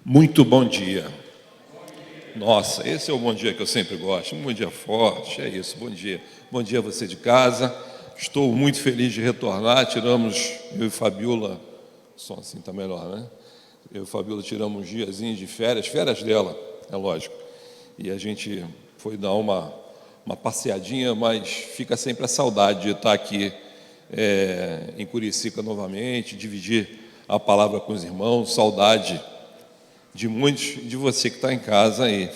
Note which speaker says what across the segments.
Speaker 1: Muito bom dia. Nossa, esse é o bom dia que eu sempre gosto. Um bom dia forte, é isso, bom dia. Bom dia a você de casa. Estou muito feliz de retornar. Tiramos, eu e Fabiola, som assim está melhor, né? Eu e Fabiola tiramos uns diazinhos de férias dela, é lógico. E a gente foi dar uma passeadinha, mas fica sempre a saudade de estar aqui em Curicica novamente, dividir a palavra com os irmãos, saudade de muitos de você que está em casa aí.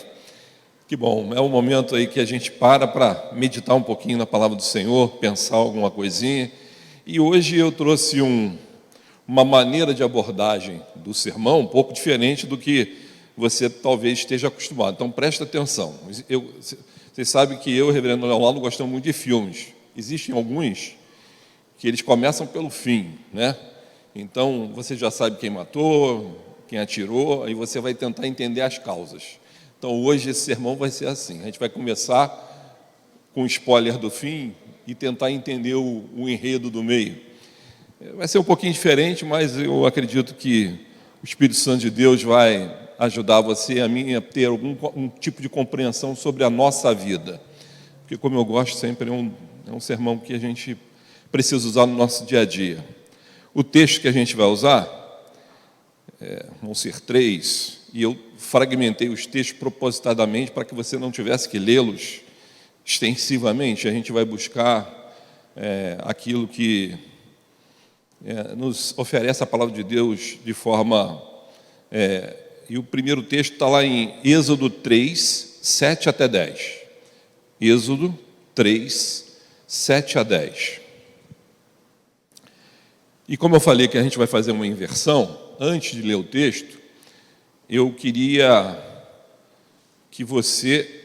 Speaker 1: Que bom, é um momento aí que a gente para meditar um pouquinho na palavra do Senhor, pensar alguma coisinha. E hoje eu trouxe uma maneira de abordagem do sermão um pouco diferente do que você talvez esteja acostumado. Então presta atenção. Vocês sabem que eu e o reverendo Leonardo gostamos muito de filmes. Existem alguns que eles começam pelo fim, né? Então você já sabe quem matou, quem atirou, aí você vai tentar entender as causas. Então hoje esse sermão vai ser assim, a gente vai começar com o spoiler do fim e tentar entender o enredo do meio. Vai ser um pouquinho diferente, mas eu acredito que o Espírito Santo de Deus vai ajudar você, a mim, a ter algum tipo de compreensão sobre a nossa vida. Porque, como eu gosto sempre, é um sermão que a gente precisa usar no nosso dia a dia. O texto que a gente vai usar vão ser 3, e eu fragmentei os textos propositadamente para que você não tivesse que lê-los extensivamente. A gente vai buscar aquilo que nos oferece a palavra de Deus de forma... e o primeiro texto está lá em Êxodo 3, 7 até 10. Êxodo 3, 7 a 10. E como eu falei que a gente vai fazer uma inversão, antes de ler o texto, eu queria que você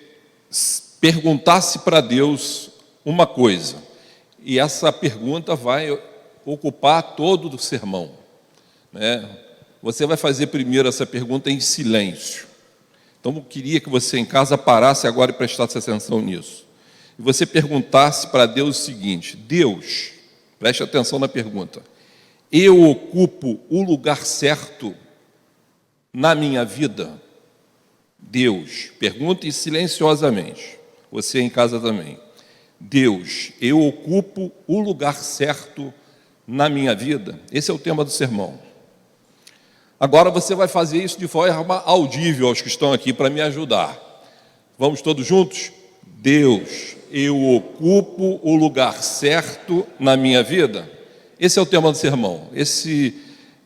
Speaker 1: perguntasse para Deus uma coisa. E essa pergunta vai ocupar todo o sermão, né? Você vai fazer primeiro essa pergunta em silêncio. Então, eu queria que você em casa parasse agora e prestasse atenção nisso. E você perguntasse para Deus o seguinte: Deus, preste atenção na pergunta, eu ocupo o lugar certo na minha vida? Deus, pergunte silenciosamente, você em casa também. Deus, eu ocupo o lugar certo na minha vida? Esse é o tema do sermão. Agora você vai fazer isso de forma audível aos que estão aqui para me ajudar. Vamos todos juntos? Deus, eu ocupo o lugar certo na minha vida? Esse é o tema do sermão, esse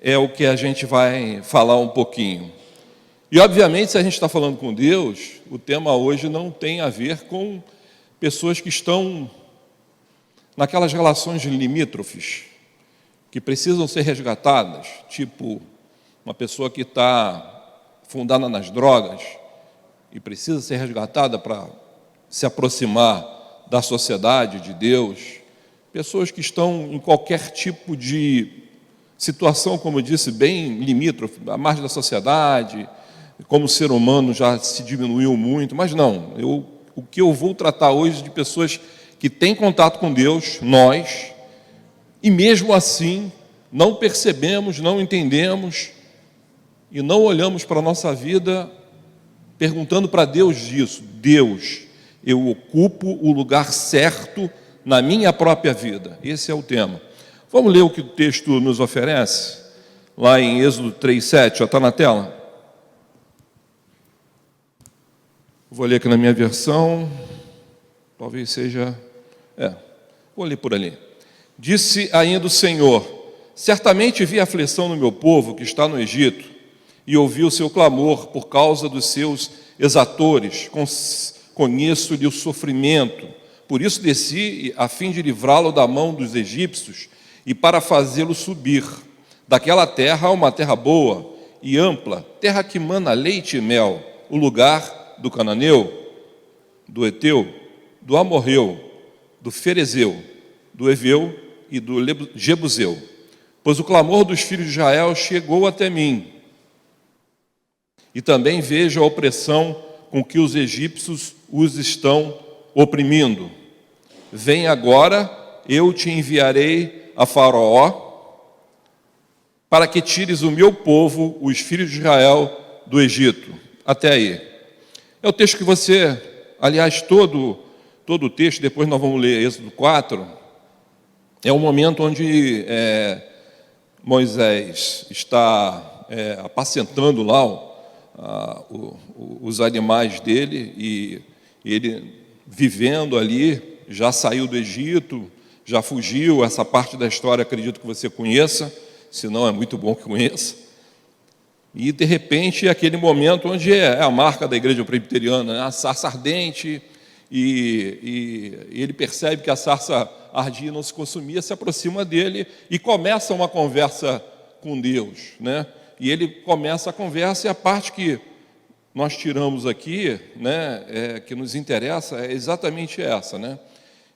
Speaker 1: é o que a gente vai falar um pouquinho. E, obviamente, se a gente está falando com Deus, o tema hoje não tem a ver com pessoas que estão naquelas relações limítrofes, que precisam ser resgatadas, tipo uma pessoa que está fundada nas drogas e precisa ser resgatada para se aproximar da sociedade, de Deus. Pessoas que estão em qualquer tipo de situação, como eu disse, bem limítrofe, à margem da sociedade, como o ser humano já se diminuiu muito, mas não, o que eu vou tratar hoje de pessoas que têm contato com Deus, nós, e mesmo assim não percebemos, não entendemos e não olhamos para a nossa vida perguntando para Deus disso. Deus, eu ocupo o lugar certo na minha própria vida. Esse é o tema. Vamos ler o que o texto nos oferece? Lá em Êxodo 3:7, já está na tela? Vou ler aqui na minha versão. Talvez seja... vou ler por ali. Disse ainda o Senhor: certamente vi a aflição no meu povo que está no Egito, e ouvi o seu clamor por causa dos seus exatores. Conheço-lhe o sofrimento. Por isso desci, a fim de livrá-lo da mão dos egípcios e para fazê-lo subir daquela terra a uma terra boa e ampla, terra que mana leite e mel, o lugar do cananeu, do eteu, do amorreu, do ferezeu, do eveu e do jebuseu. Pois o clamor dos filhos de Israel chegou até mim, e também vejo a opressão com que os egípcios os estão oprimindo. Vem agora, eu te enviarei a Faraó, para que tires o meu povo, os filhos de Israel, do Egito. Até aí. É o texto que você, aliás, todo o texto, depois nós vamos ler Êxodo 4, é o momento onde Moisés está apacentando lá os animais dele, e ele vivendo ali, já saiu do Egito, já fugiu. Essa parte da história acredito que você conheça, se não é muito bom que conheça. E de repente é aquele momento onde é a marca da igreja presbiteriana, né? A sarça ardente, e ele percebe que a sarça ardia e não se consumia, se aproxima dele e começa uma conversa com Deus, né? E ele começa a conversa, e a parte que nós tiramos aqui, né, que nos interessa, é exatamente essa, né?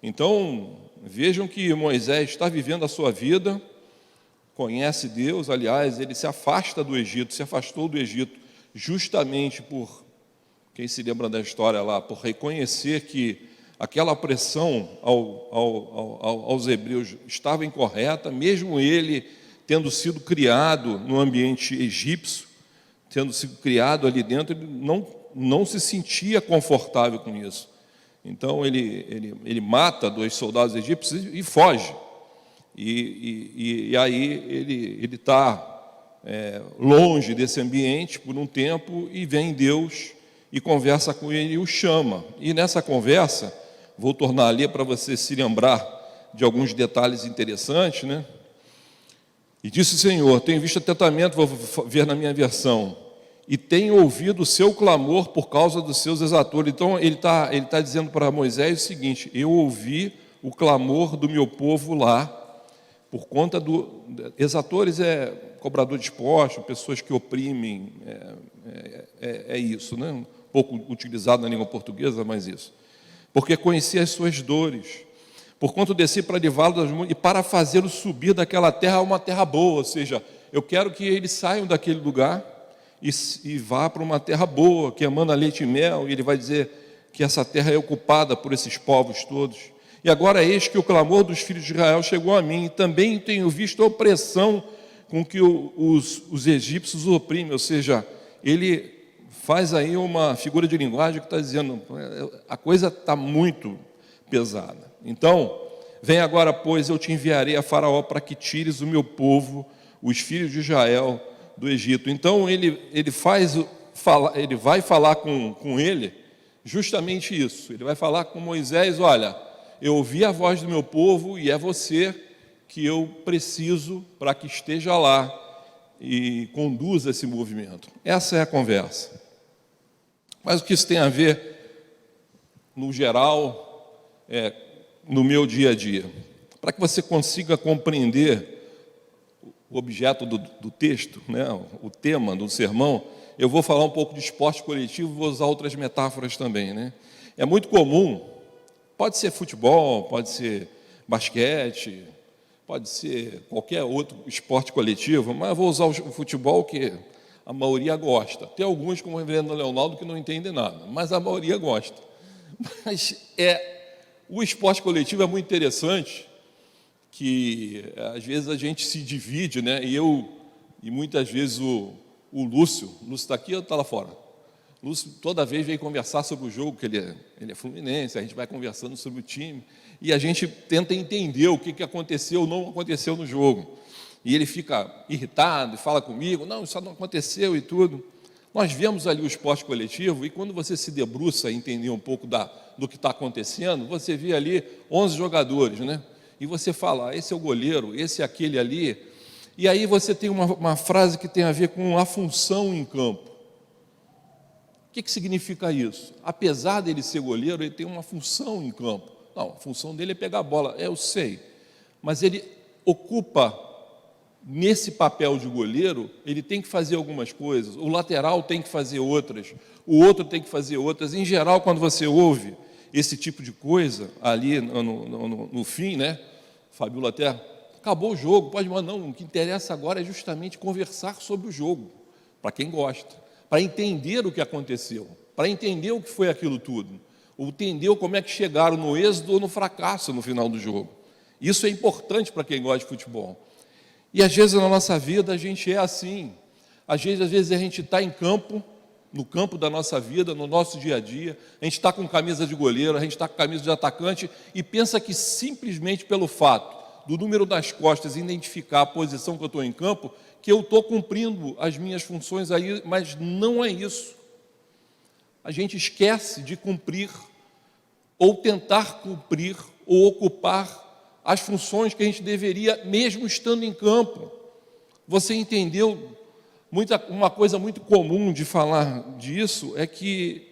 Speaker 1: Então, vejam que Moisés está vivendo a sua vida, conhece Deus. Aliás, ele se afasta do Egito, se afastou do Egito justamente por, quem se lembra da história lá, por reconhecer que aquela opressão aos hebreus estava incorreta, mesmo ele tendo sido criado no ambiente egípcio, tendo sido criado ali dentro, ele não se sentia confortável com isso. Então ele mata 2 soldados egípcios e foge. E aí ele está longe desse ambiente por um tempo, e vem Deus e conversa com ele e o chama. E nessa conversa, vou tornar a ler para você se lembrar de alguns detalhes interessantes, né? E disse o Senhor: tenho visto atentamente, vou ver na minha versão, e tenho ouvido o seu clamor por causa dos seus exatores. Então ele tá dizendo para Moisés o seguinte: eu ouvi o clamor do meu povo lá, por conta do... Exatores é cobrador de impostos, pessoas que oprimem, isso, né? Um pouco utilizado na língua portuguesa, mas isso. Porque conheci as suas dores, por quanto desci para livrá-lo e para fazê-lo subir daquela terra a uma terra boa. Ou seja, eu quero que eles saiam daquele lugar e vá para uma terra boa, que emana leite e mel, e ele vai dizer que essa terra é ocupada por esses povos todos. E agora eis que o clamor dos filhos de Israel chegou a mim, e também tenho visto a opressão com que os egípcios oprimem. Ou seja, ele faz aí uma figura de linguagem que está dizendo, a coisa está muito pesada. Então, vem agora, pois, eu te enviarei a Faraó para que tires o meu povo, os filhos de Israel, do Egito. Então, ele vai falar com ele justamente isso. Ele vai falar com Moisés: olha, eu ouvi a voz do meu povo, e é você que eu preciso para que esteja lá e conduza esse movimento. Essa é a conversa. Mas o que isso tem a ver, no geral, no meu dia a dia? Para que você consiga compreender o objeto do texto, né, o tema do sermão, eu vou falar um pouco de esporte coletivo, vou usar outras metáforas também, né? É muito comum, pode ser futebol, pode ser basquete, pode ser qualquer outro esporte coletivo, mas eu vou usar o futebol, que a maioria gosta. Tem alguns, como o reverendo Leonardo, que não entendem nada, mas a maioria gosta. Mas o esporte coletivo é muito interessante, que às vezes a gente se divide, né? E muitas vezes o Lúcio está aqui ou está lá fora? O Lúcio toda vez vem conversar sobre o jogo, que ele é fluminense, a gente vai conversando sobre o time, e a gente tenta entender o que aconteceu ou não aconteceu no jogo. E ele fica irritado e fala comigo: não, isso não aconteceu e tudo. Nós vemos ali o esporte coletivo, e quando você se debruça a entender um pouco do que está acontecendo, você vê ali 11 jogadores, né? E você fala: esse é o goleiro, esse é aquele ali. E aí você tem uma frase que tem a ver com a função em campo. O que significa isso? Apesar dele ser goleiro, ele tem uma função em campo. Não, a função dele é pegar a bola, eu sei. Mas ele ocupa, nesse papel de goleiro, ele tem que fazer algumas coisas. O lateral tem que fazer outras, o outro tem que fazer outras. Em geral, quando você ouve esse tipo de coisa, ali no fim, né? Fabiola até, acabou o jogo, pode, mas não, o que interessa agora é justamente conversar sobre o jogo, para quem gosta, para entender o que aconteceu, para entender o que foi aquilo tudo, ou entender como é que chegaram no êxito ou no fracasso no final do jogo. Isso é importante para quem gosta de futebol. E às vezes na nossa vida a gente é assim. Às vezes a gente está em campo, no campo da nossa vida, no nosso dia a dia, a gente está com camisa de goleiro, a gente está com camisa de atacante e pensa que simplesmente pelo fato do número das costas identificar a posição que eu estou em campo, que eu estou cumprindo as minhas funções aí, mas não é isso. A gente esquece de cumprir, ou tentar cumprir, ou ocupar as funções que a gente deveria, mesmo estando em campo. Você entendeu? Uma coisa muito comum de falar disso é que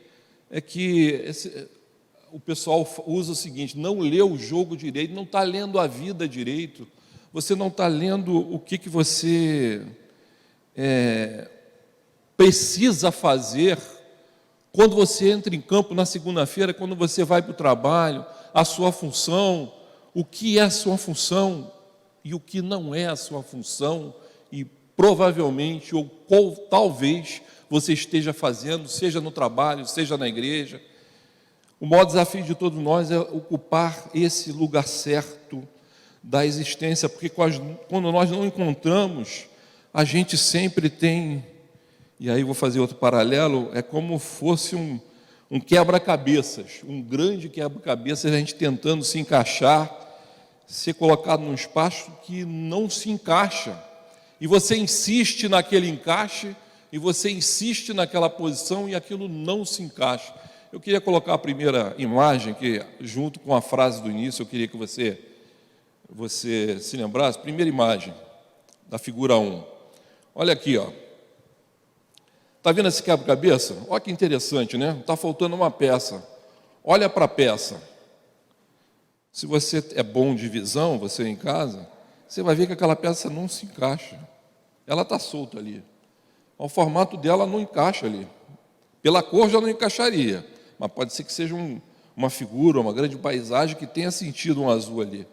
Speaker 1: o pessoal usa o seguinte: não lê o jogo direito, não está lendo a vida direito, você não está lendo o que você precisa fazer quando você entra em campo na segunda-feira, quando você vai para o trabalho, a sua função, o que é a sua função e o que não é a sua função, e provavelmente, ou talvez, você esteja fazendo, seja no trabalho, seja na igreja. O maior desafio de todos nós é ocupar esse lugar certo da existência, porque quando nós não encontramos, a gente sempre tem, e aí vou fazer outro paralelo, é como fosse um quebra-cabeças, um grande quebra-cabeças, a gente tentando se encaixar, ser colocado num espaço que não se encaixa, e você insiste naquele encaixe, e você insiste naquela posição, e aquilo não se encaixa. Eu queria colocar a primeira imagem, que junto com a frase do início, eu queria que você se lembrasse. Primeira imagem, da figura 1. Olha aqui, ó. Está vendo esse quebra-cabeça? Olha que interessante, né? Está faltando uma peça. Olha para a peça. Se você é bom de visão, você em casa, você vai ver que aquela peça não se encaixa. Ela está solta ali. O formato dela não encaixa ali. Pela cor já não encaixaria, mas pode ser que seja uma figura, uma grande paisagem que tenha sentido um azul ali.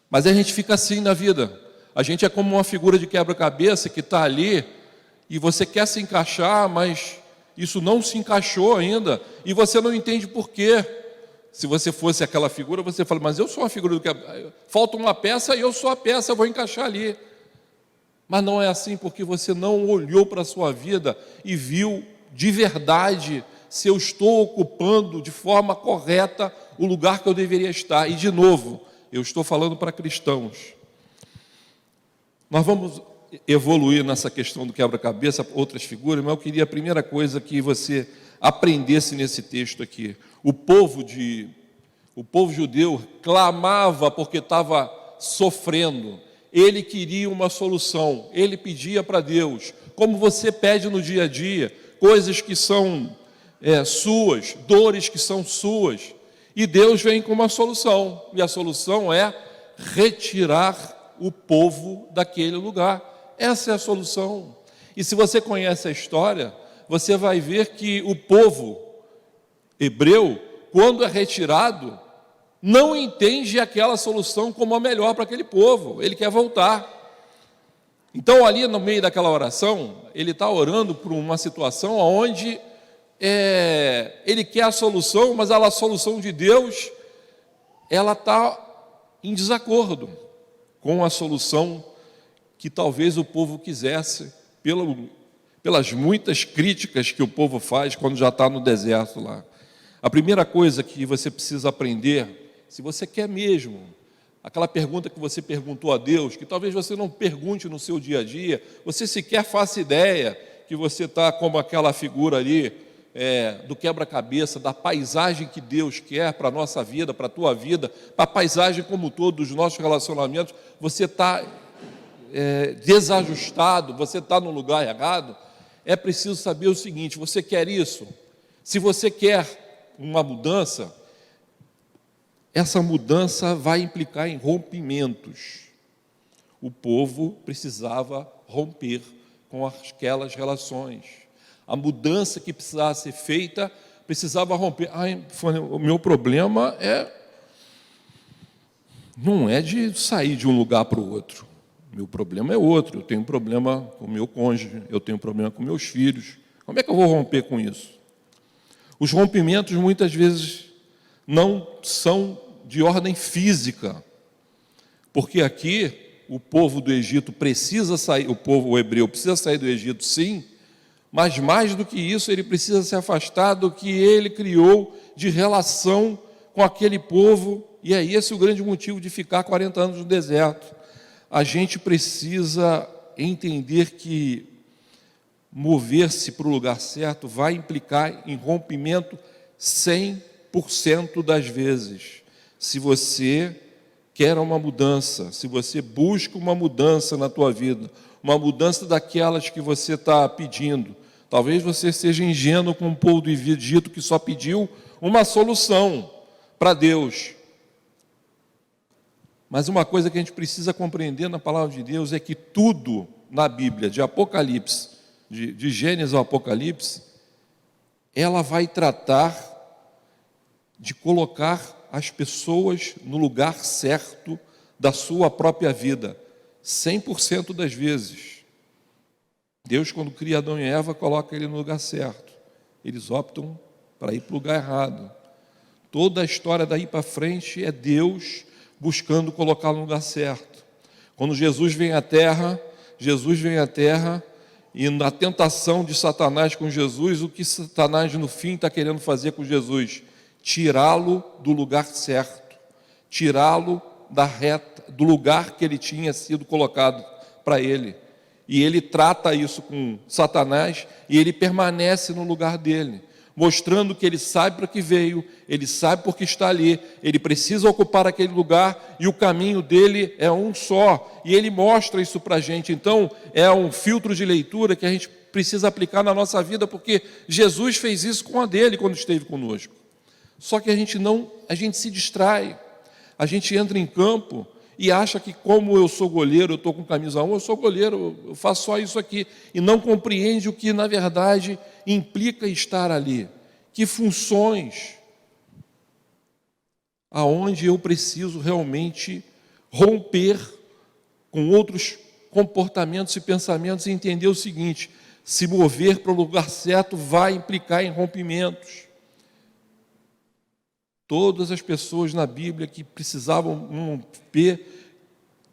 Speaker 1: Mas a gente fica assim na vida. A gente é como uma figura de quebra-cabeça que está ali e você quer se encaixar, mas isso não se encaixou ainda e você não entende por quê. Se você fosse aquela figura, você fala, mas eu sou uma figura do quebra-cabeça. Falta uma peça e eu sou a peça, eu vou encaixar ali. Mas não é assim, porque você não olhou para a sua vida e viu de verdade se eu estou ocupando de forma correta o lugar que eu deveria estar. E, de novo, eu estou falando para cristãos. Nós vamos evoluir nessa questão do quebra-cabeça, outras figuras, mas eu queria a primeira coisa que você aprendesse nesse texto aqui. O povo judeu clamava porque estava sofrendo. Ele queria uma solução, ele pedia para Deus, como você pede no dia a dia, coisas que são suas, dores que são suas, e Deus vem com uma solução, e a solução é retirar o povo daquele lugar. Essa é a solução. E se você conhece a história, você vai ver que o povo hebreu, quando é retirado, não entende aquela solução como a melhor para aquele povo, ele quer voltar. Então, ali no meio daquela oração, ele está orando por uma situação onde ele quer a solução, mas a solução de Deus, ela está em desacordo com a solução que talvez o povo quisesse, pelas muitas críticas que o povo faz quando já está no deserto lá. A primeira coisa que você precisa aprender, se você quer mesmo, aquela pergunta que você perguntou a Deus, que talvez você não pergunte no seu dia a dia, você sequer faça ideia que você está como aquela figura ali, do quebra-cabeça, da paisagem que Deus quer para a nossa vida, para a tua vida, para a paisagem como um todo dos nossos relacionamentos, você está desajustado, você está no lugar errado. É preciso saber o seguinte: você quer isso? Se você quer uma mudança, essa mudança vai implicar em rompimentos. O povo precisava romper com aquelas relações. A mudança que precisava ser feita precisava romper. O meu problema não é de sair de um lugar para o outro. Meu problema é outro. Eu tenho um problema com o meu cônjuge, eu tenho um problema com meus filhos. Como é que eu vou romper com isso? Os rompimentos muitas vezes não são de ordem física, porque aqui o povo do Egito precisa sair, o hebreu precisa sair do Egito, sim, mas mais do que isso, ele precisa se afastar do que ele criou de relação com aquele povo, e é esse o grande motivo de ficar 40 anos no deserto. A gente precisa entender que mover-se para o lugar certo vai implicar em rompimento 100% das vezes. Se você quer uma mudança, se você busca uma mudança na tua vida, uma mudança daquelas que você está pedindo, talvez você seja ingênuo com o povo do Egito que só pediu uma solução para Deus. Mas uma coisa que a gente precisa compreender na palavra de Deus é que tudo na Bíblia, de Apocalipse, de Gênesis ao Apocalipse, ela vai tratar de colocar as pessoas no lugar certo da sua própria vida, 100% das vezes. Deus, quando cria Adão e Eva, coloca ele no lugar certo. Eles optam para ir para o lugar errado. Toda a história daí para frente é Deus buscando colocá-lo no lugar certo. Quando Jesus vem à Terra e na tentação de Satanás com Jesus, o que Satanás no fim está querendo fazer com Jesus? Tirá-lo do lugar certo, tirá-lo da reta, do lugar que ele tinha sido colocado para ele. E ele trata isso com Satanás e ele permanece no lugar dele, mostrando que ele sabe para que veio, ele sabe por que está ali, ele precisa ocupar aquele lugar e o caminho dele é um só, e ele mostra isso para a gente. Então é um filtro de leitura que a gente precisa aplicar na nossa vida, porque Jesus fez isso com a dele quando esteve conosco. Só que a gente se distrai, a gente entra em campo e acha que como eu sou goleiro, eu estou com camisa 1, eu sou goleiro, eu faço só isso aqui, e não compreende o que na verdade implica estar ali, que funções, aonde eu preciso realmente romper com outros comportamentos e pensamentos e entender o seguinte: se mover para o lugar certo vai implicar em rompimentos. Todas as pessoas na Bíblia que precisavam romper,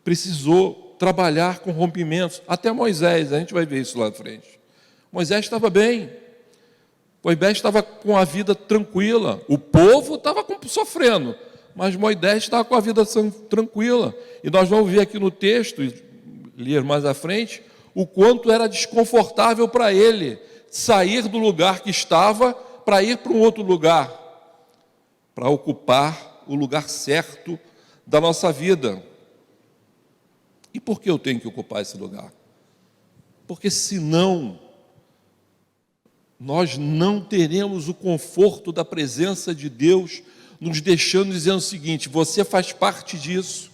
Speaker 1: precisou trabalhar com rompimentos. Até Moisés, a gente vai ver isso lá na frente. Moisés estava bem. Moisés estava com a vida tranquila. O povo estava sofrendo, mas Moisés estava com a vida tranquila. E nós vamos ver aqui no texto, e ler mais à frente, o quanto era desconfortável para ele sair do lugar que estava para ir para um outro lugar, para ocupar o lugar certo da nossa vida. E por que eu tenho que ocupar esse lugar? Porque senão nós não teremos o conforto da presença de Deus, nos deixando dizendo o seguinte: você faz parte disso.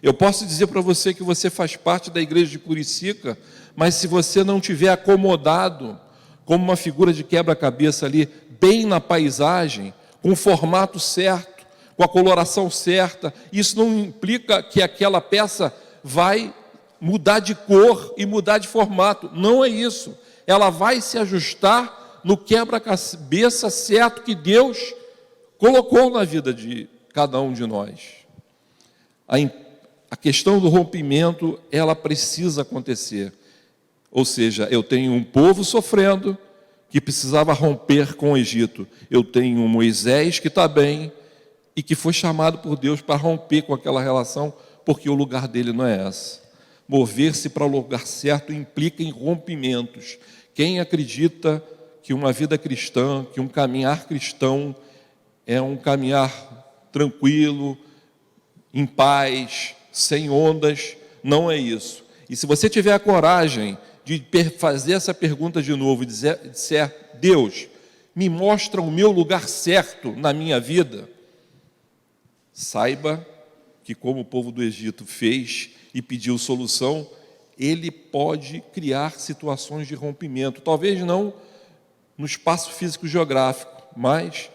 Speaker 1: Eu posso dizer para você que você faz parte da igreja de Curicica, mas se você não tiver acomodado como uma figura de quebra-cabeça ali, bem na paisagem, com o formato certo, com a coloração certa, isso não implica que aquela peça vai mudar de cor e mudar de formato. Não é isso. Ela vai se ajustar no quebra-cabeça certo que Deus colocou na vida de cada um de nós. A questão do rompimento, ela precisa acontecer. Ou seja, eu tenho um povo sofrendo, que precisava romper com o Egito. Eu tenho um Moisés que está bem e que foi chamado por Deus para romper com aquela relação, porque o lugar dele não é esse. Mover-se para o lugar certo implica em rompimentos. Quem acredita que uma vida cristã, que um caminhar cristão é um caminhar tranquilo, em paz, sem ondas, não é isso. E se você tiver a coragem de fazer essa pergunta de novo e disser: Deus, me mostra o meu lugar certo na minha vida, saiba que, como o povo do Egito fez e pediu solução, ele pode criar situações de rompimento, talvez não no espaço físico geográfico, mas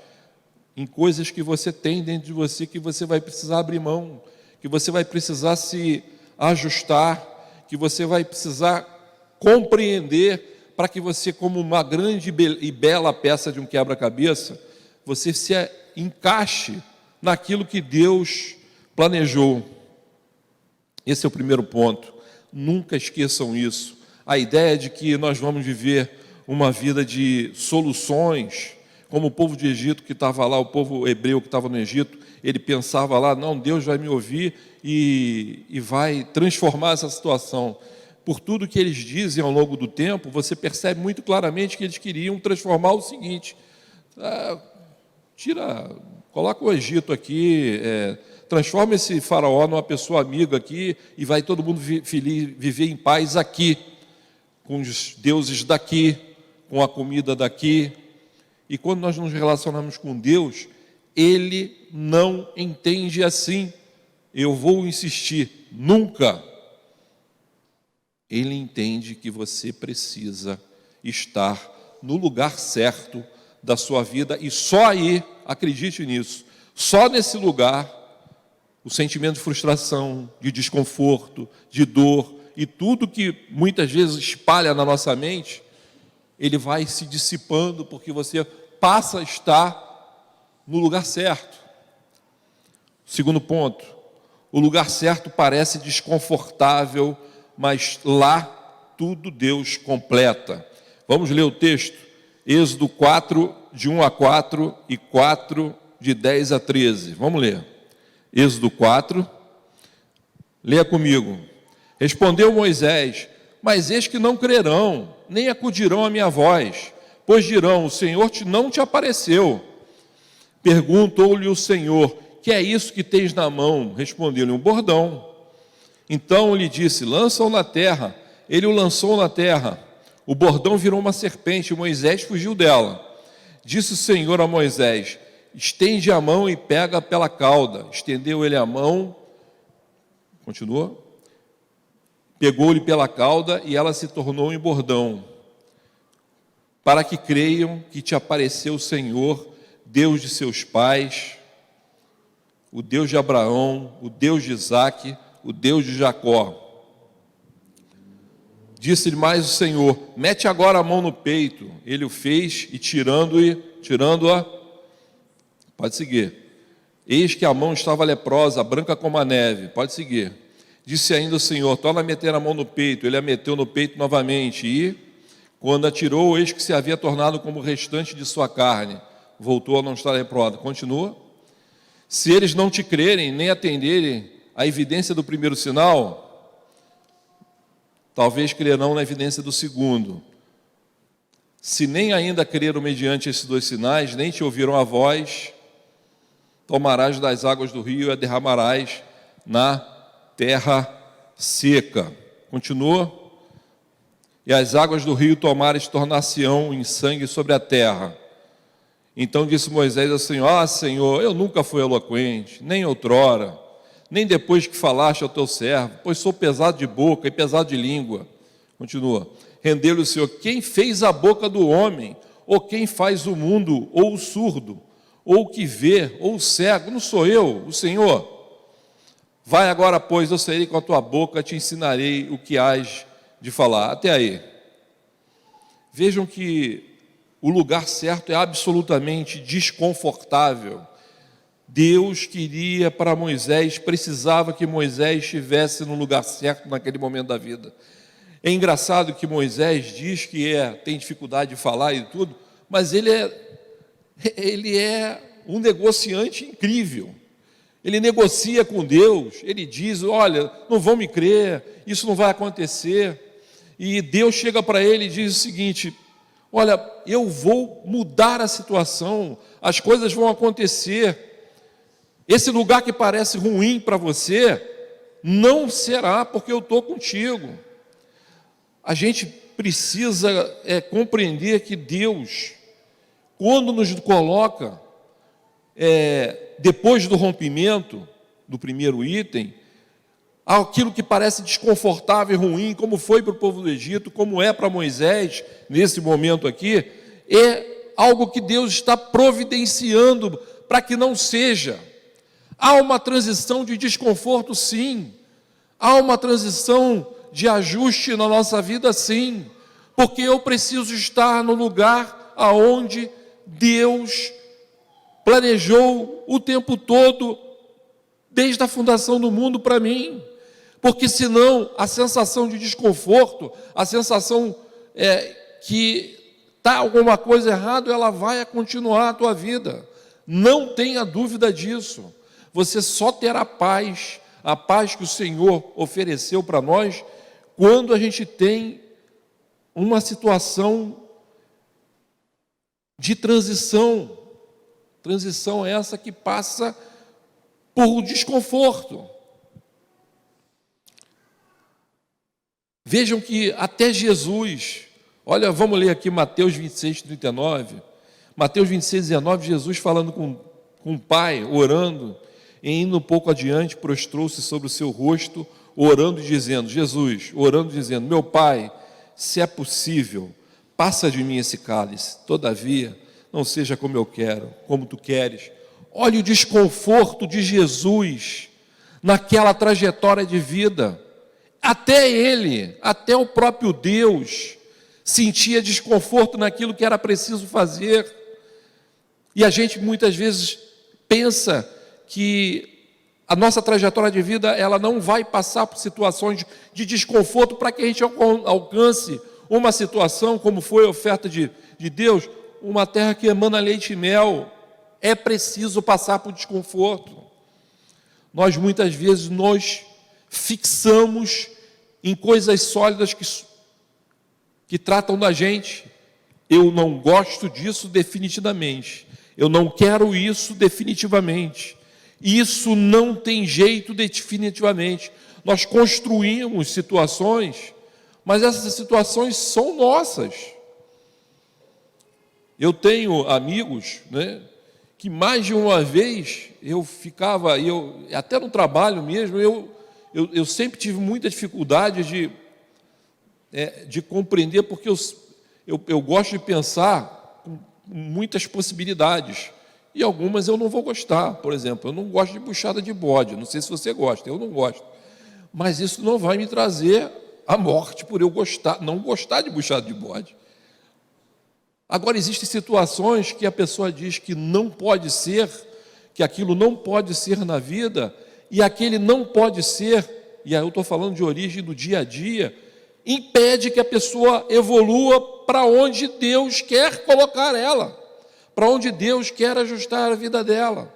Speaker 1: em coisas que você tem dentro de você, que você vai precisar abrir mão, que você vai precisar se ajustar, que você vai precisar compreender, para que você, como uma grande e bela peça de um quebra-cabeça, você se encaixe naquilo que Deus planejou. Esse é o primeiro ponto. Nunca esqueçam isso. A ideia de que nós vamos viver uma vida de soluções, como o povo de Egito que estava lá, o povo hebreu que estava no Egito, ele pensava lá, não, Deus vai me ouvir e vai transformar essa situação. Por tudo que eles dizem ao longo do tempo, você percebe muito claramente que eles queriam transformar o seguinte: coloca o Egito aqui, transforma esse faraó numa pessoa amiga aqui e vai todo mundo viver em paz aqui, com os deuses daqui, com a comida daqui. E quando nós nos relacionamos com Deus, Ele não entende assim. Eu vou insistir, nunca. Ele entende que você precisa estar no lugar certo da sua vida, e só aí, acredite nisso, só nesse lugar, o sentimento de frustração, de desconforto, de dor, e tudo que muitas vezes espalha na nossa mente, ele vai se dissipando, porque você passa a estar no lugar certo. Segundo ponto, o lugar certo parece desconfortável, mas lá tudo Deus completa. Vamos ler o texto, Êxodo 4, de 1 a 4 e 4, de 10 a 13. Vamos ler. Êxodo 4, leia comigo. Respondeu Moisés: mas eis que não crerão, nem acudirão à minha voz, pois dirão, o Senhor não te apareceu. Perguntou-lhe o Senhor: que é isso que tens na mão? Respondeu-lhe: um bordão. Então lhe disse: lança-o na terra. Ele o lançou na terra. O bordão virou uma serpente, e Moisés fugiu dela. Disse o Senhor a Moisés: estende a mão e pega pela cauda. Estendeu ele a mão, continua, pegou-lhe pela cauda, e ela se tornou em bordão, para que creiam que te apareceu o Senhor, Deus de seus pais, o Deus de Abraão, o Deus de Isaque, o Deus de Jacó. Disse-lhe mais o Senhor: mete agora a mão no peito. Ele o fez, e tirando-a, pode seguir. Eis que a mão estava leprosa, branca como a neve. Pode seguir. Disse ainda o Senhor: torna a meter a mão no peito. Ele a meteu no peito novamente, e quando a tirou, eis que se havia tornado como o restante de sua carne. Voltou a não estar leprosa. Continua. Se eles não te crerem, nem atenderem a evidência do primeiro sinal, talvez crerão na evidência do segundo. Se nem ainda creram mediante esses dois sinais, nem te ouviram a voz, tomarás das águas do rio e a derramarás na terra seca. Continua. E as águas do rio tomares tornar-se-ão em sangue sobre a terra. Então disse Moisés ao Senhor: Senhor, eu nunca fui eloquente, nem outrora, nem depois que falaste ao teu servo, pois sou pesado de boca e pesado de língua. Continua. Rendeu-lhe o Senhor: quem fez a boca do homem? Ou quem faz o mundo? Ou o surdo? Ou o que vê? Ou o cego? Não sou eu, o Senhor? Vai agora, pois, eu sairei com a tua boca, te ensinarei o que hás de falar. Até aí. Vejam que o lugar certo é absolutamente desconfortável. Deus queria para Moisés, precisava que Moisés estivesse no lugar certo naquele momento da vida. É engraçado que Moisés diz que tem dificuldade de falar e tudo, mas ele é um negociante incrível. Ele negocia com Deus, ele diz: olha, não vão me crer, isso não vai acontecer. E Deus chega para ele e diz o seguinte: olha, eu vou mudar a situação, as coisas vão acontecer. Esse lugar que parece ruim para você, não será, porque eu estou contigo. A gente precisa compreender que Deus, quando nos coloca, depois do rompimento, do primeiro item, aquilo que parece desconfortável e ruim, como foi para o povo do Egito, como é para Moisés, nesse momento aqui, é algo que Deus está providenciando para que não seja. Há uma transição de desconforto, sim. Há uma transição de ajuste na nossa vida, sim. Porque eu preciso estar no lugar aonde Deus planejou o tempo todo, desde a fundação do mundo para mim. porque senão a sensação de desconforto, a sensação que está alguma coisa errada, ela vai continuar a tua vida. Não tenha dúvida disso. Você só terá paz, a paz que o Senhor ofereceu para nós, quando a gente tem uma situação de transição. Transição essa que passa por desconforto. Vejam que até Jesus, olha, vamos ler aqui Mateus 26, 39. Mateus 26, 19, Jesus falando com o Pai, orando, e indo um pouco adiante, prostrou-se sobre o seu rosto, orando e dizendo, Jesus, orando e dizendo, meu Pai, se é possível, passa de mim esse cálice, todavia, não seja como eu quero, como tu queres. Olha o desconforto de Jesus naquela trajetória de vida. Até ele, até o próprio Deus, sentia desconforto naquilo que era preciso fazer. E a gente muitas vezes pensa que a nossa trajetória de vida, ela não vai passar por situações de desconforto para que a gente alcance uma situação como foi a oferta de Deus, uma terra que emana leite e mel. É preciso passar por desconforto. Nós muitas vezes nos fixamos em coisas sólidas que tratam da gente. Eu não gosto disso definitivamente. Eu não quero isso definitivamente. Isso não tem jeito definitivamente. Nós construímos situações, mas essas situações são nossas. Eu tenho amigos, que mais de uma vez eu ficava, até no trabalho mesmo, eu sempre tive muita dificuldade de compreender, porque eu gosto de pensar com muitas possibilidades, e algumas eu não vou gostar. Por exemplo, eu não gosto de buchada de bode, não sei se você gosta, eu não gosto, mas isso não vai me trazer a morte por eu não gostar de buchada de bode. Agora, existem situações que a pessoa diz que não pode ser, que aquilo não pode ser na vida, e aquele não pode ser, e aí eu estou falando de origem do dia a dia, impede que a pessoa evolua para onde Deus quer colocar ela, para onde Deus quer ajustar a vida dela.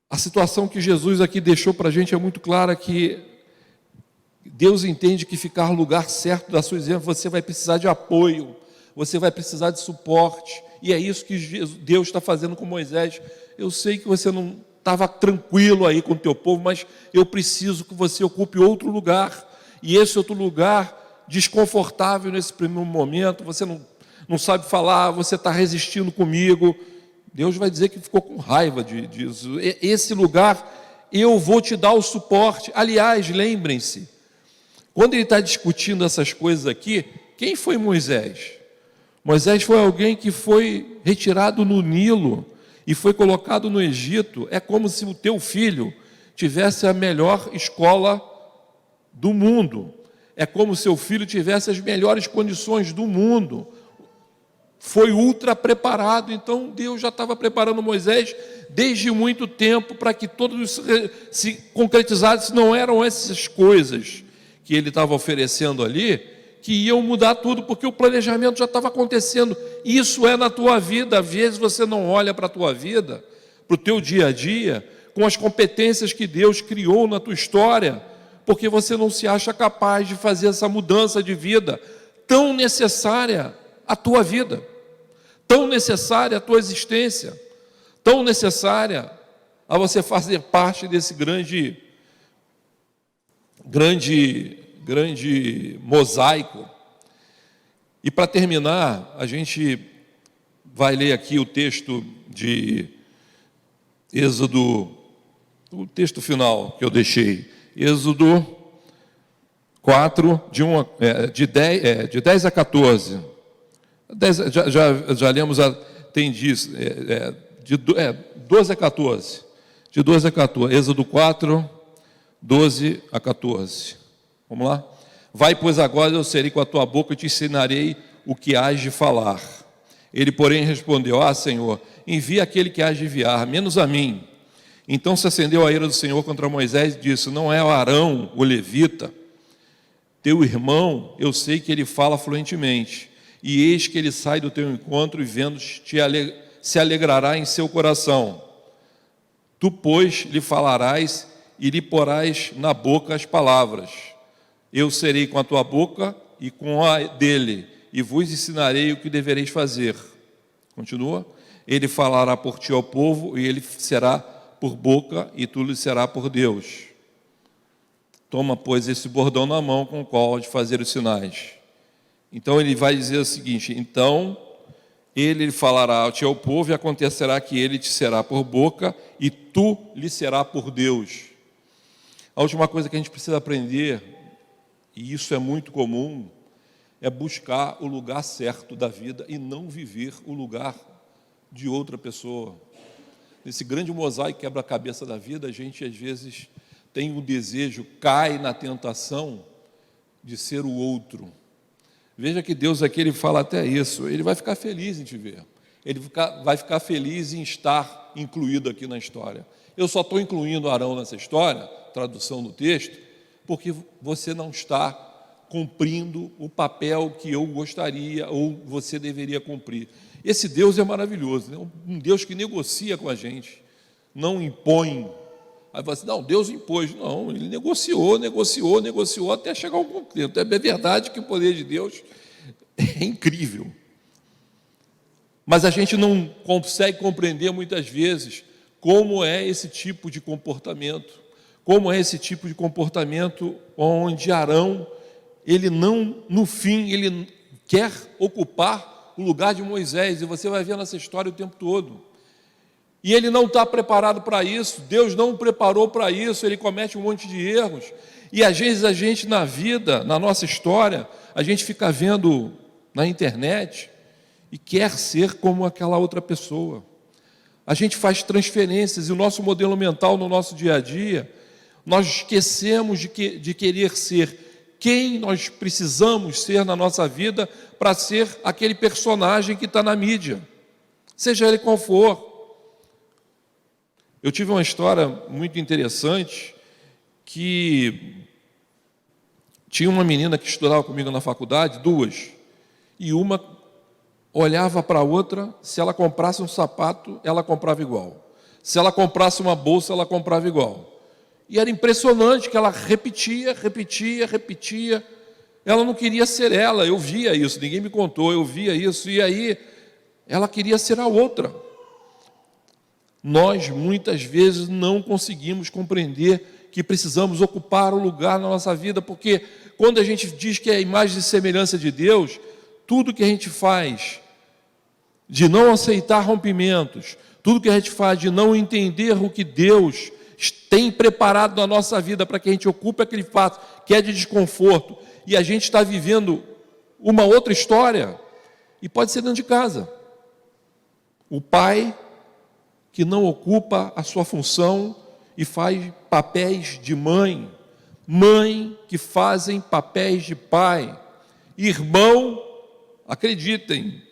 Speaker 1: A situação que Jesus aqui deixou para a gente é muito clara, que Deus entende que ficar no lugar certo da sua exemplo, você vai precisar de apoio, você vai precisar de suporte, e é isso que Deus está fazendo com Moisés. Eu sei que você não estava tranquilo aí com o teu povo, mas eu preciso que você ocupe outro lugar, e esse outro lugar desconfortável nesse primeiro momento, você não sabe falar, você está resistindo comigo. Deus vai dizer que ficou com raiva disso. Esse lugar eu vou te dar o suporte. Aliás, lembrem-se, quando ele está discutindo essas coisas aqui, quem foi Moisés? Moisés foi alguém que foi retirado no Nilo e foi colocado no Egito. É como se o teu filho tivesse a melhor escola do mundo. É como se o seu filho tivesse as melhores condições do mundo. Foi ultra preparado. Então Deus já estava preparando Moisés desde muito tempo para que tudo isso se concretizasse. Não eram essas coisas que ele estava oferecendo ali que iam mudar tudo, porque o planejamento já estava acontecendo. Isso é na tua vida. Às vezes você não olha para a tua vida, para o teu dia a dia, com as competências que Deus criou na tua história, porque você não se acha capaz de fazer essa mudança de vida tão necessária à tua vida, tão necessária à tua existência, tão necessária a você fazer parte desse grande mosaico. E para terminar, a gente vai ler aqui o texto de Êxodo, o texto final que eu deixei, Êxodo 4, de 10 a 14. 10, já lemos, tem disso, de 12 a 14. De 12 a 14, Êxodo 4, 12 a 14. Vamos lá? Vai, pois agora eu serei com a tua boca e te ensinarei o que hás de falar. Ele, porém, respondeu, Senhor, envia aquele que hás de enviar, menos a mim. Então se acendeu a ira do Senhor contra Moisés e disse: não é o Arão, o levita, teu irmão, eu sei que ele fala fluentemente, e eis que ele sai do teu encontro e vendo-te se alegrará em seu coração. Tu, pois, lhe falarás e lhe porás na boca as palavras. Eu serei com a tua boca e com a dele, e vos ensinarei o que devereis fazer. Continua. Ele falará por ti ao povo, e ele será por boca, e tu lhe será por Deus. Toma, pois, esse bordão na mão com o qual há de fazer os sinais. Então ele vai dizer o seguinte: então ele falará a ti ao povo, e acontecerá que ele te será por boca, e tu lhe será por Deus. A última coisa que a gente precisa aprender, e isso é muito comum, é buscar o lugar certo da vida e não viver o lugar de outra pessoa. Nesse grande mosaico quebra-cabeça da vida, a gente às vezes tem o desejo, cai na tentação de ser o outro. Veja que Deus aqui, ele fala até isso, ele vai ficar feliz em te ver, ele vai ficar feliz em estar incluído aqui na história. Eu só estou incluindo Arão nessa história, tradução do texto, porque você não está cumprindo o papel que eu gostaria ou você deveria cumprir. Esse Deus é maravilhoso, né? Um Deus que negocia com a gente, não impõe. Aí você, não, Deus impôs. Não, ele negociou até chegar ao cumprimento. É verdade que o poder de Deus é incrível. Mas a gente não consegue compreender muitas vezes como é esse tipo de comportamento. Como é esse tipo de comportamento onde Arão, ele não, no fim, ele quer ocupar o lugar de Moisés. E você vai ver nessa história o tempo todo. E ele não está preparado para isso, Deus não o preparou para isso, ele comete um monte de erros. E às vezes a gente na vida, na nossa história, a gente fica vendo na internet e quer ser como aquela outra pessoa. A gente faz transferências e o nosso modelo mental no nosso dia a dia, nós esquecemos de querer ser quem nós precisamos ser na nossa vida para ser aquele personagem que está na mídia, seja ele qual for. Eu tive uma história muito interessante, que tinha uma menina que estudava comigo na faculdade, duas, e uma olhava para a outra, se ela comprasse um sapato, ela comprava igual. Se ela comprasse uma bolsa, ela comprava igual. E era impressionante que ela repetia. Ela não queria ser ela, eu via isso, ninguém me contou, eu via isso, e aí ela queria ser a outra. Nós, muitas vezes, não conseguimos compreender que precisamos ocupar o lugar na nossa vida, porque quando a gente diz que é a imagem e semelhança de Deus, tudo que a gente faz de não aceitar rompimentos, tudo que a gente faz de não entender o que Deus tem preparado na nossa vida para que a gente ocupe aquele fato que é de desconforto, e a gente está vivendo uma outra história, e pode ser dentro de casa. O pai que não ocupa a sua função e faz papéis de mãe que fazem papéis de pai, irmão, acreditem,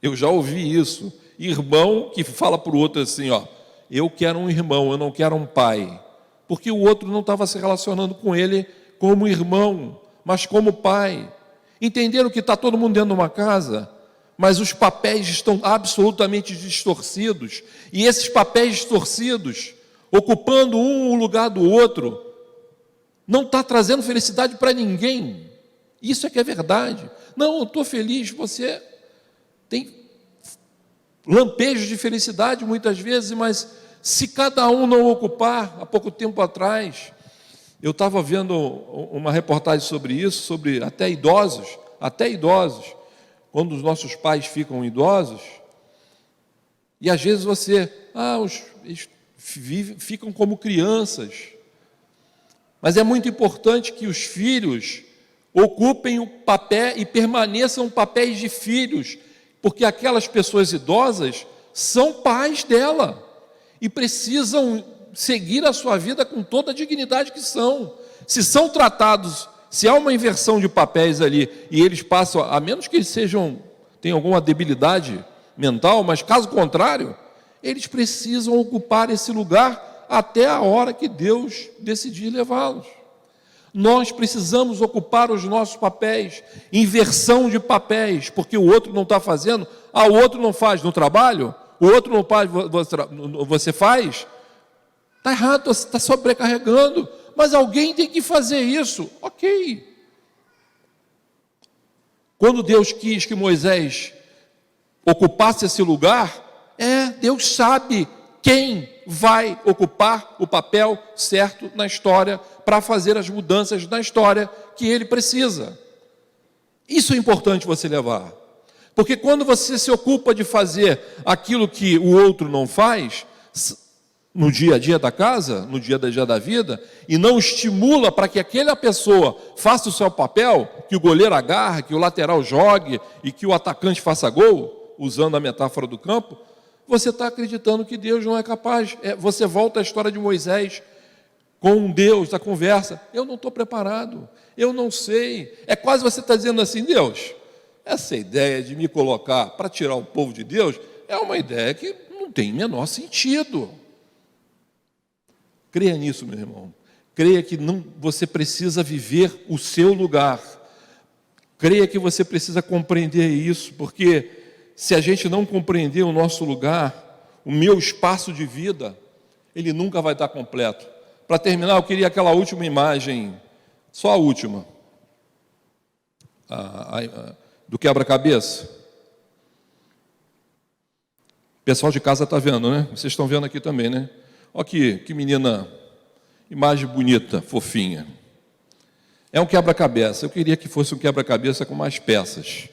Speaker 1: eu já ouvi isso, irmão que fala para o outro assim, ó, eu quero um irmão, eu não quero um pai, porque o outro não estava se relacionando com ele como irmão, mas como pai. Entenderam que está todo mundo dentro de uma casa, mas os papéis estão absolutamente distorcidos, e esses papéis distorcidos, ocupando um o lugar do outro, não está trazendo felicidade para ninguém. Isso é que é verdade. Não, eu estou feliz, você tem lampejos de felicidade muitas vezes, mas se cada um não ocupar, há pouco tempo atrás, eu estava vendo uma reportagem sobre isso, sobre até idosos, quando os nossos pais ficam idosos, e às vezes eles ficam como crianças, mas é muito importante que os filhos ocupem o papel e permaneçam papéis de filhos, porque aquelas pessoas idosas são pais dela, e precisam seguir a sua vida com toda a dignidade que são. Se são tratados, se há uma inversão de papéis ali, e eles passam, a menos que eles tenham alguma debilidade mental, mas caso contrário, eles precisam ocupar esse lugar até a hora que Deus decidir levá-los. Nós precisamos ocupar os nossos papéis, inversão de papéis, porque o outro não está fazendo, o outro não faz no trabalho, o outro não faz, você faz, está errado, você está sobrecarregando, mas alguém tem que fazer isso, ok. Quando Deus quis que Moisés ocupasse esse lugar, Deus sabe quem vai ocupar o papel certo na história para fazer as mudanças na história que ele precisa. Isso é importante você levar. Porque quando você se ocupa de fazer aquilo que o outro não faz, no dia a dia da casa, no dia a dia da vida, e não estimula para que aquela pessoa faça o seu papel, que o goleiro agarre, que o lateral jogue e que o atacante faça gol, usando a metáfora do campo, você está acreditando que Deus não é capaz. Você volta à história de Moisés com Deus, da conversa. Eu não estou preparado, eu não sei. É quase você está dizendo assim, Deus, essa ideia de me colocar para tirar o povo de Deus é uma ideia que não tem menor sentido. Creia nisso, meu irmão. Creia que você precisa viver o seu lugar. Creia que você precisa compreender isso, porque se a gente não compreender o nosso lugar, o meu espaço de vida, ele nunca vai estar completo. Para terminar, eu queria aquela última imagem, só a última, do quebra-cabeça. O pessoal de casa está vendo, né? Vocês estão vendo aqui também, né? Olha aqui, que menina, imagem bonita, fofinha. É um quebra-cabeça. Eu queria que fosse um quebra-cabeça com mais peças.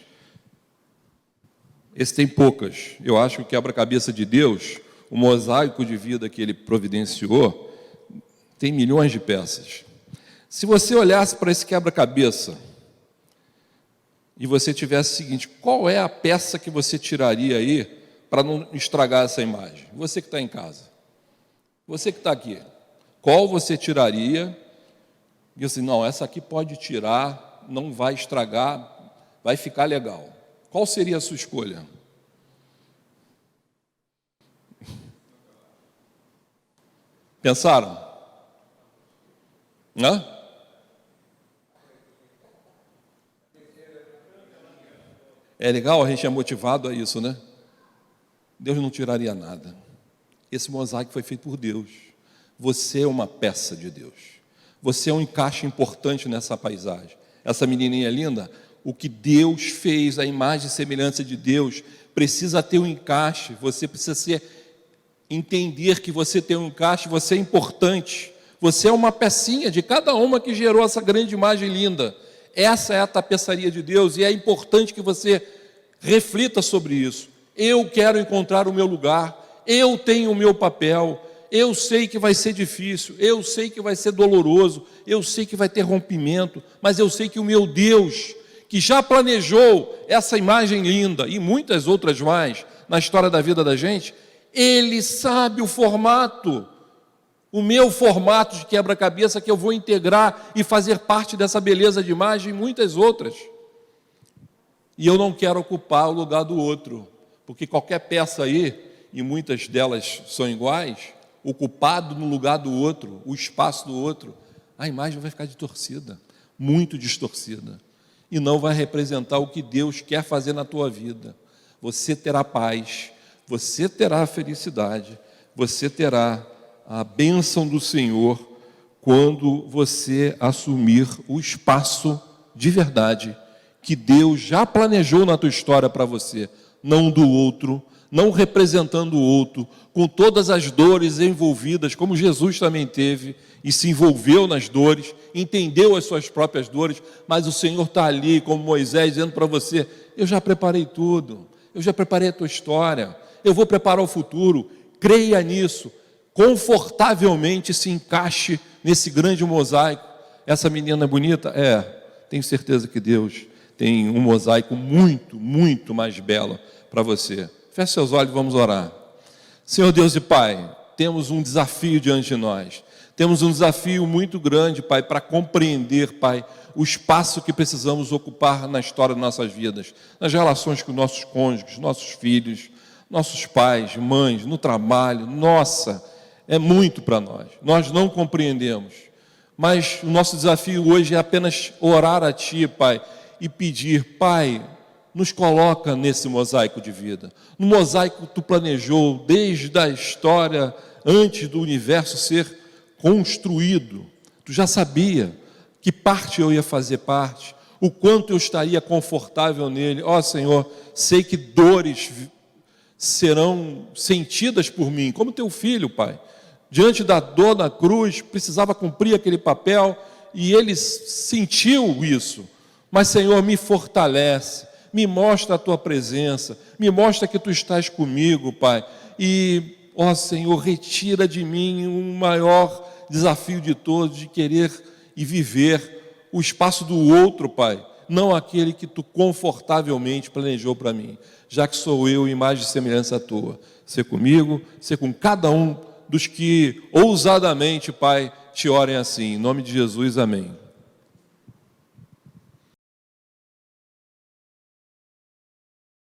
Speaker 1: Esse tem poucas. Eu acho que o quebra-cabeça de Deus, o mosaico de vida que Ele providenciou, tem milhões de peças. Se você olhasse para esse quebra-cabeça e você tivesse o seguinte, qual é a peça que você tiraria aí para não estragar essa imagem? Você que está em casa. Você que está aqui. Qual você tiraria? E assim, não, essa aqui pode tirar, não vai estragar, vai ficar legal. Qual seria a sua escolha? Pensaram? Hã? É legal, a gente é motivado a isso, né? Deus não tiraria nada. Esse mosaico foi feito por Deus. Você é uma peça de Deus. Você é um encaixe importante nessa paisagem. Essa menininha linda, o que Deus fez, a imagem e semelhança de Deus, precisa ter um encaixe. Você precisa entender que você tem um encaixe, você é importante. Você é uma pecinha de cada uma que gerou essa grande imagem linda. Essa é a tapeçaria de Deus e é importante que você reflita sobre isso. Eu quero encontrar o meu lugar, eu tenho o meu papel, eu sei que vai ser difícil, eu sei que vai ser doloroso, eu sei que vai ter rompimento, mas eu sei que o meu Deus, que já planejou essa imagem linda e muitas outras mais na história da vida da gente, Ele sabe o formato, o meu formato de quebra-cabeça que eu vou integrar e fazer parte dessa beleza de imagem e muitas outras. E eu não quero ocupar o lugar do outro, porque qualquer peça aí, e muitas delas são iguais, ocupado no lugar do outro, o espaço do outro, a imagem vai ficar distorcida, muito distorcida, e não vai representar o que Deus quer fazer na tua vida. Você terá paz, você terá felicidade, você terá a bênção do Senhor quando você assumir o espaço de verdade que Deus já planejou na tua história para você, não do outro, não representando o outro, com todas as dores envolvidas, como Jesus também teve e se envolveu nas dores, entendeu as suas próprias dores, mas o Senhor está ali, como Moisés, dizendo para você, eu já preparei tudo, eu já preparei a tua história, eu vou preparar o futuro, creia nisso, confortavelmente se encaixe nesse grande mosaico. Essa menina bonita? Tenho certeza que Deus tem um mosaico muito, muito mais belo para você. Feche seus olhos e vamos orar. Senhor Deus e Pai, temos um desafio diante de nós. Temos um desafio muito grande, Pai, para compreender, Pai, o espaço que precisamos ocupar na história de nossas vidas, nas relações com nossos cônjuges, nossos filhos, nossos pais, mães, no trabalho. Nossa, é muito para nós. Nós não compreendemos. Mas o nosso desafio hoje é apenas orar a Ti, Pai, e pedir: Pai, nos coloca nesse mosaico de vida. No mosaico que Tu planejou desde a história, antes do universo ser construído. Tu já sabia que parte eu ia fazer parte, o quanto eu estaria confortável nele. Ó Senhor, sei que dores serão sentidas por mim, como Teu filho, Pai. Diante da dor na cruz, precisava cumprir aquele papel, e Ele sentiu isso. Mas Senhor, me fortalece, me mostra a Tua presença, me mostra que Tu estás comigo, Pai. E, ó Senhor, retira de mim o maior desafio de todos, de querer e viver o espaço do outro, Pai, não aquele que Tu confortavelmente planejou para mim, já que sou eu, imagem e semelhança Tua. Ser comigo, ser com cada um dos que ousadamente, Pai, Te orem assim. Em nome de Jesus, amém.